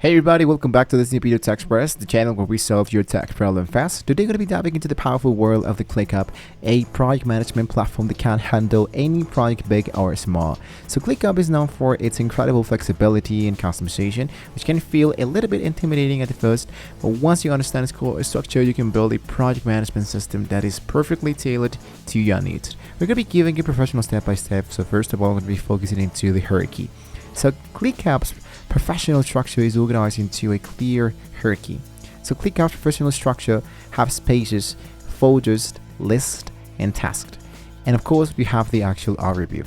Hey everybody, welcome back to this new video Tech Express, the channel where we solve your tech problem fast. Today we're going to be diving into the powerful world of the ClickUp, a project management platform that can handle any project big or small. So ClickUp is known for its incredible flexibility and customization, which can feel a little bit intimidating at the first, but once you understand its core structure, you can build a project management system that is perfectly tailored to your needs. We're going to be giving you professional step-by-step, so first of all, we're going to be focusing into the hierarchy. So ClickUp's professional structure is organized into a clear hierarchy. So ClickUp's professional structure have spaces, folders, lists, and tasks. And of course, we have the actual overview.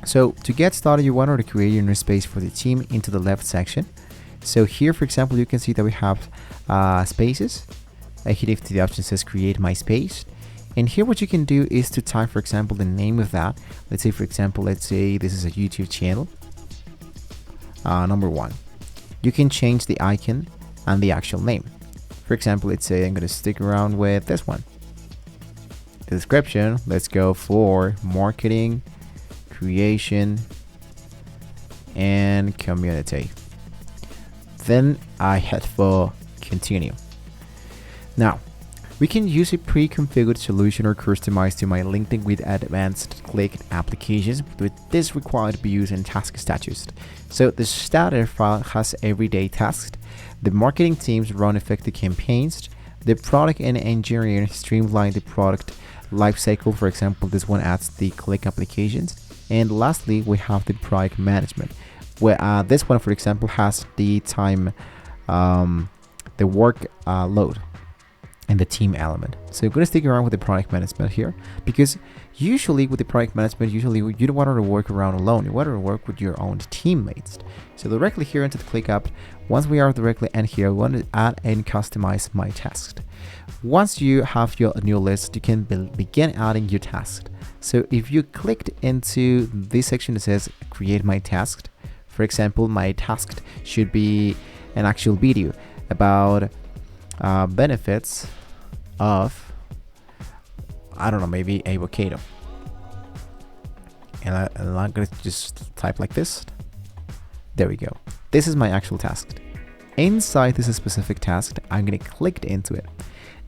So to get started, you want to create your new space for the team into the left section. So here, for example, you can see that we have spaces. I hit if the option says create my space. And here what you can do is to type, for example, the name of that. Let's say, for example, let's say this is a YouTube channel. Number 1, you can change the icon and the actual name. For example, let's say I'm going to stick around with this one. The description, let's go for marketing, creation, and community. Then I hit for continue. Now, we can use a pre-configured solution or customize to my LinkedIn with advanced click applications with this required views and task status. So the starter file has everyday tasks. The marketing teams run effective campaigns. The product and engineering streamline the product lifecycle. For example, this one adds the click applications. And lastly, we have the project management, where this one, for example, has the time, the work load, and the team element. So you're going to stick around with the product management here, because usually with the product management, you don't want to work around alone. You want to work with your own teammates. So directly here into the ClickUp, once we are directly in here, we want to add and customize my task. Once you have your new list, you can begin adding your task. So if you clicked into this section that says create my task, for example, my task should be an actual video about benefits of, I don't know, maybe avocado. And I'm going to just type like this. There we go. This is my actual task. Inside this specific task, I'm going to click into it.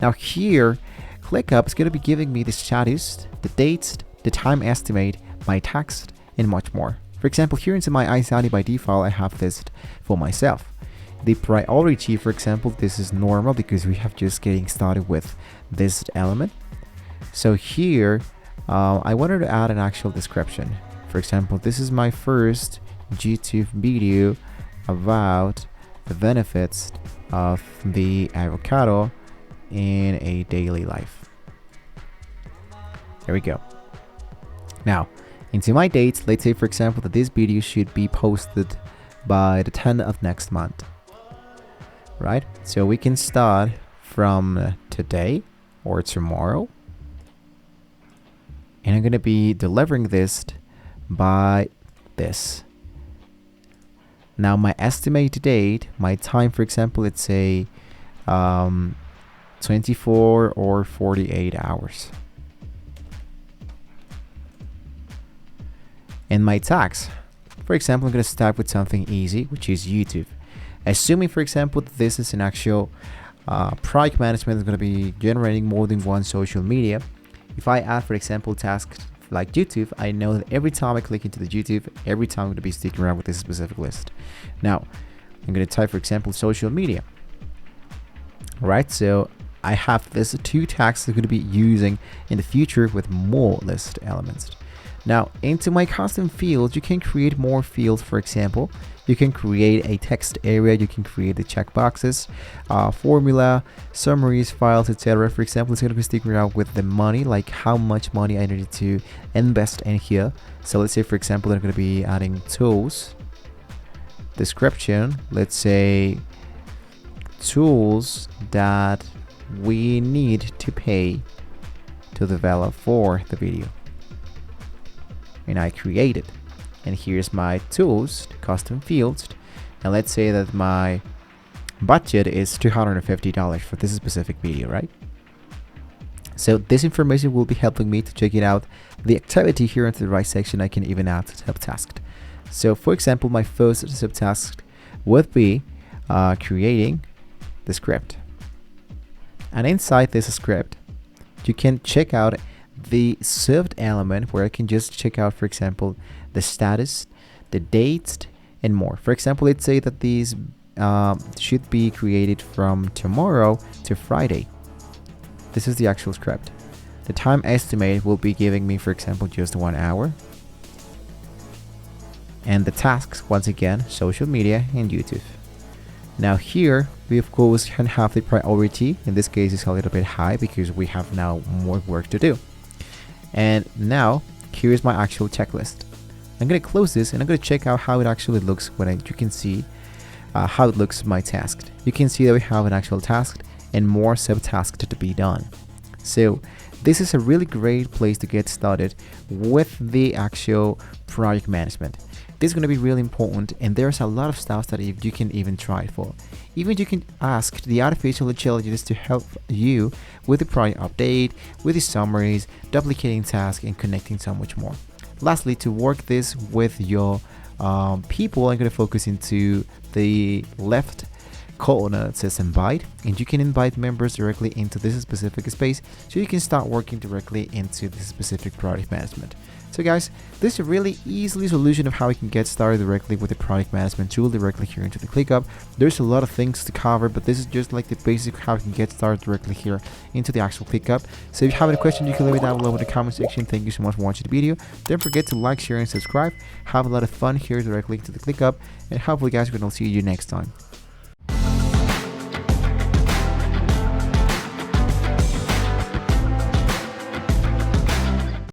Now here, ClickUp is going to be giving me the status, the dates, the time estimate, my text, and much more. For example, here into my iStudy by default, I have this for myself. The priority, for example, this is normal because we have just getting started with this element. So here, I wanted to add an actual description. For example, this is my first YouTube video about the benefits of the avocado in a daily life. There we go. Now, into my dates, let's say, for example, that this video should be posted by the 10th of next month. Right, so we can start from today or tomorrow, and I'm going to be delivering this by this. Now my estimated date, my time, for example, let's say 24 or 48 hours. And my tax, for example, I'm going to start with something easy, which is YouTube. Assuming, for example, that this is an actual project management is going to be generating more than one social media. If I add, for example, tasks like YouTube, I know that every time I click into the YouTube, every time I'm going to be sticking around with this specific list. Now, I'm going to type, for example, social media. Right, so I have this 2 tasks I'm going to be using in the future with more list elements. Now, into my custom fields, you can create more fields. For example, you can create a text area, you can create the checkboxes, formula, summaries, files, etc. For example, it's going to be sticking around with the money, like how much money I needed to invest in here. So let's say, for example, I'm going to be adding tools, description, let's say tools that we need to pay to develop for the video. And I create it, and here's my tools, custom fields, and let's say that my budget is $250 for this specific video, right? So this information will be helping me to check it out. The activity here into the right section, I can even add subtask. So for example, my first subtask would be creating the script. And inside this script, you can check out the served element where I can just check out, for example, the status, the dates, and more. For example, let's say that these should be created from tomorrow to Friday. This is the actual script. The time estimate will be giving me, for example, just 1 hour. And the tasks, once again, social media and YouTube. Now here, we of course can have the priority. In this case, it's a little bit high because we have now more work to do. And now, here's my actual checklist. I'm going to close this and I'm going to check out how it actually looks when you can see how it looks my task. You can see that we have an actual task and more subtasks to be done. So this is a really great place to get started with the actual project management. This is going to be really important, and there's a lot of stuff that you can even try it for. Even you can ask the artificial intelligence to help you with the project update, with the summaries, duplicating tasks, and connecting so much more. Lastly, to work this with your people, I'm going to focus into the left corner that says invite, and you can invite members directly into this specific space so you can start working directly into this specific project management. So guys, this is a really easy solution of how we can get started directly with the project management tool directly here into the ClickUp. There's a lot of things to cover, but this is just like the basic how we can get started directly here into the actual ClickUp. So if you have any questions, you can leave it down below in the comment section. Thank you so much for watching the video. Don't forget to like, share, and subscribe. Have a lot of fun here directly into the ClickUp, and hopefully guys, we're gonna see you next time.